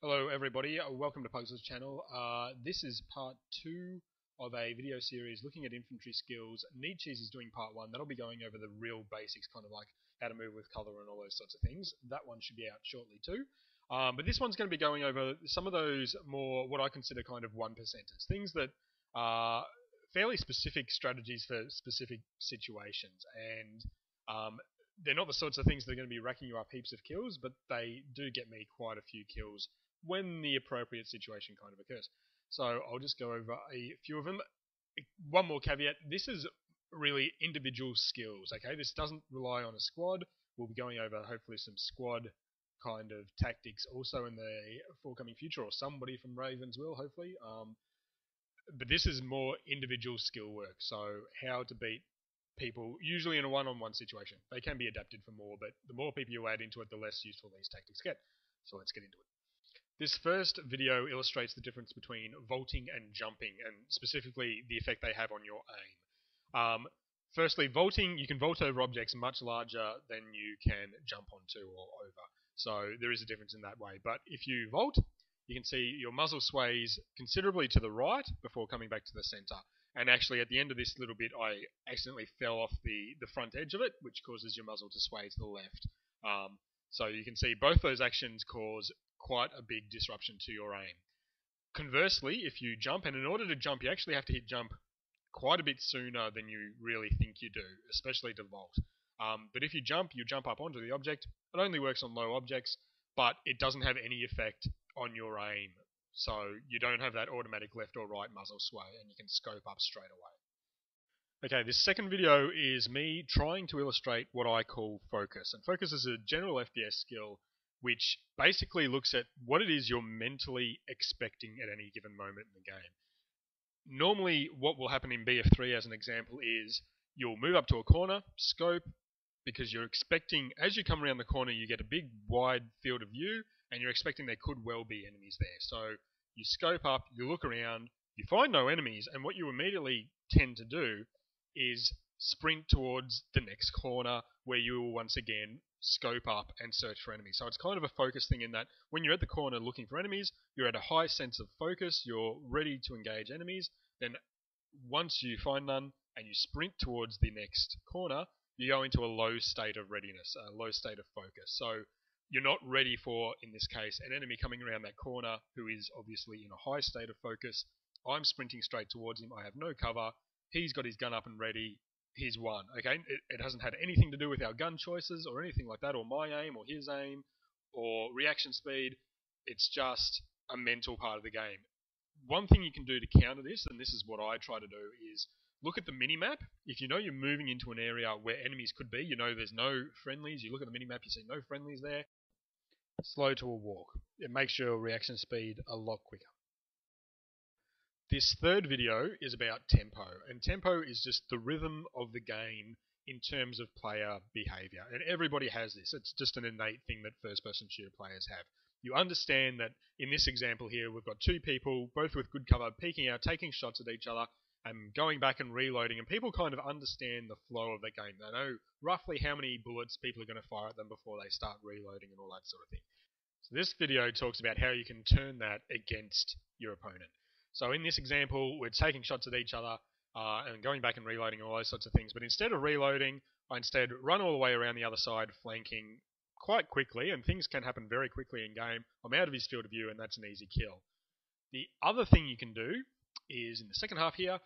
Hello everybody, welcome to Pugs' channel. This is part 2 of a video series looking at infantry skills. Nietcheeze is doing part 1. That'll be going over the real basics, kind of like how to move with colour and all those sorts of things. That one should be out shortly too. But this one's going to be going over some of those more, what I consider kind of one-percenters. Things that are fairly specific strategies for specific situations. And they're not the sorts of things that are going to be racking you up heaps of kills, but they do get me quite a few kills when the appropriate situation kind of occurs. So I'll just go over a few of them. One more caveat, this is really individual skills, okay? This doesn't rely on a squad. We'll be going over hopefully some squad kind of tactics also in the forthcoming future, or somebody from Ravens will, hopefully. But this is more individual skill work, so how to beat people, usually in a one-on-one situation. They can be adapted for more, but the more people you add into it, the less useful these tactics get. So let's get into it. This first video illustrates the difference between vaulting and jumping, and specifically the effect they have on your aim. Firstly, vaulting, you can vault over objects much larger than you can jump onto or over. So there is a difference in that way. But if you vault, you can see your muzzle sways considerably to the right before coming back to the center. And actually at the end of this little bit, I accidentally fell off the front edge of it, which causes your muzzle to sway to the left. So you can see both those actions cause quite a big disruption to your aim. Conversely, if you jump, and in order to jump, you actually have to hit jump quite a bit sooner than you really think you do, especially to vault. But if you jump up onto the object. It only works on low objects, but it doesn't have any effect on your aim. So you don't have that automatic left or right muzzle sway, and you can scope up straight away. Okay, this second video is me trying to illustrate what I call focus. And focus is a general FPS skill which basically looks at what it is you're mentally expecting at any given moment in the game. Normally, what will happen in BF3 as an example is you'll move up to a corner, scope, because you're expecting, as you come around the corner, you get a big wide field of view, and you're expecting there could well be enemies there. So you scope up, you look around, you find no enemies, and what you immediately tend to do is sprint towards the next corner where you will once again scope up and search for enemies. So it's kind of a focus thing in that when you're at the corner looking for enemies, you're at a high sense of focus, you're ready to engage enemies. Then once you find none and you sprint towards the next corner, you go into a low state of readiness, a low state of focus. So you're not ready for, in this case, an enemy coming around that corner who is obviously in a high state of focus. I'm sprinting straight towards him, I have no cover, he's got his gun up and ready, he's won. Okay, it hasn't had anything to do with our gun choices or anything like that, or my aim or his aim or reaction speed. It's just a mental part of the game. One thing you can do to counter this, and this is what I try to do, is look at the minimap. If you know you're moving into an area where enemies could be, you know there's no friendlies, you look at the minimap, you see no friendlies there, slow to a walk. It makes your reaction speed a lot quicker. This third video is about tempo, and tempo is just the rhythm of the game in terms of player behavior. And everybody has this. It's just an innate thing that first-person shooter players have. You understand that in this example here, we've got two people, both with good cover, peeking out, taking shots at each other, and going back and reloading, and people kind of understand the flow of the game. They know roughly how many bullets people are going to fire at them before they start reloading and all that sort of thing. So this video talks about how you can turn that against your opponent. So in this example, we're taking shots at each other and going back and reloading and all those sorts of things. But instead of reloading, I instead run all the way around the other side, flanking quite quickly, and things can happen very quickly in game. I'm out of his field of view, and that's an easy kill. The other thing you can do is in the second half here,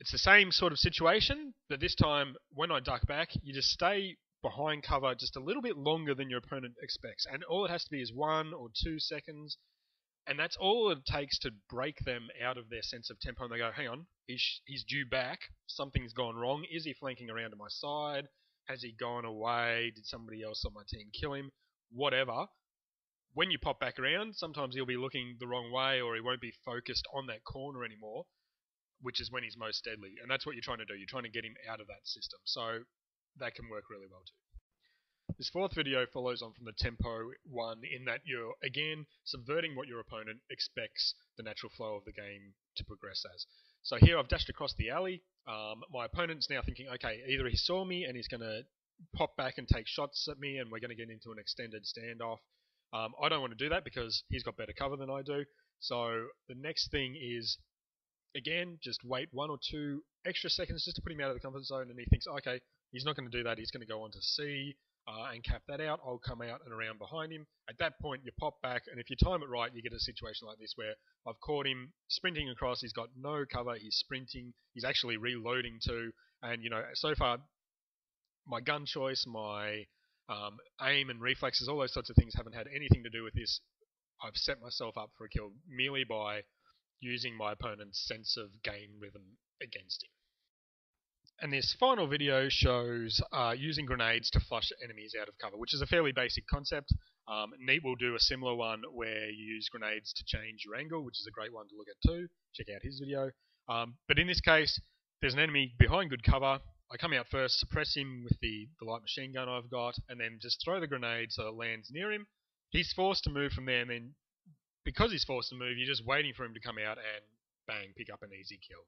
it's the same sort of situation, but this time when I duck back, you just stay behind cover just a little bit longer than your opponent expects. And all it has to be is 1 or 2 seconds. And that's all it takes to break them out of their sense of tempo. And they go, hang on, he's due back. Something's gone wrong. Is he flanking around to my side? Has he gone away? Did somebody else on my team kill him? Whatever. When you pop back around, sometimes he'll be looking the wrong way, or he won't be focused on that corner anymore, which is when he's most deadly. And that's what you're trying to do. You're trying to get him out of that system. So that can work really well too. This fourth video follows on from the tempo one in that you're, again, subverting what your opponent expects the natural flow of the game to progress as. So here I've dashed across the alley. My opponent's now thinking, okay, either he saw me and he's going to pop back and take shots at me and we're going to get into an extended standoff, I don't want to do that because he's got better cover than I do. So the next thing is, again, just wait 1 or 2 extra seconds just to put him out of the comfort zone, and he thinks, okay, he's not going to do that, he's going to go on to C and cap that out. I'll come out and around behind him. At that point, you pop back, and if you time it right, you get a situation like this where I've caught him sprinting across, he's got no cover, he's sprinting, he's actually reloading too, and so far, my gun choice, my aim and reflexes, all those sorts of things haven't had anything to do with this. I've set myself up for a kill merely by using my opponent's sense of game rhythm against him. And this final video shows using grenades to flush enemies out of cover, which is a fairly basic concept. Neat will do a similar one where you use grenades to change your angle, which is a great one to look at too. Check out his video. But in this case, there's an enemy behind good cover. I come out first, suppress him with the light machine gun I've got, and then just throw the grenade so it lands near him. He's forced to move from there, and then because he's forced to move, you're just waiting for him to come out and bang, pick up an easy kill.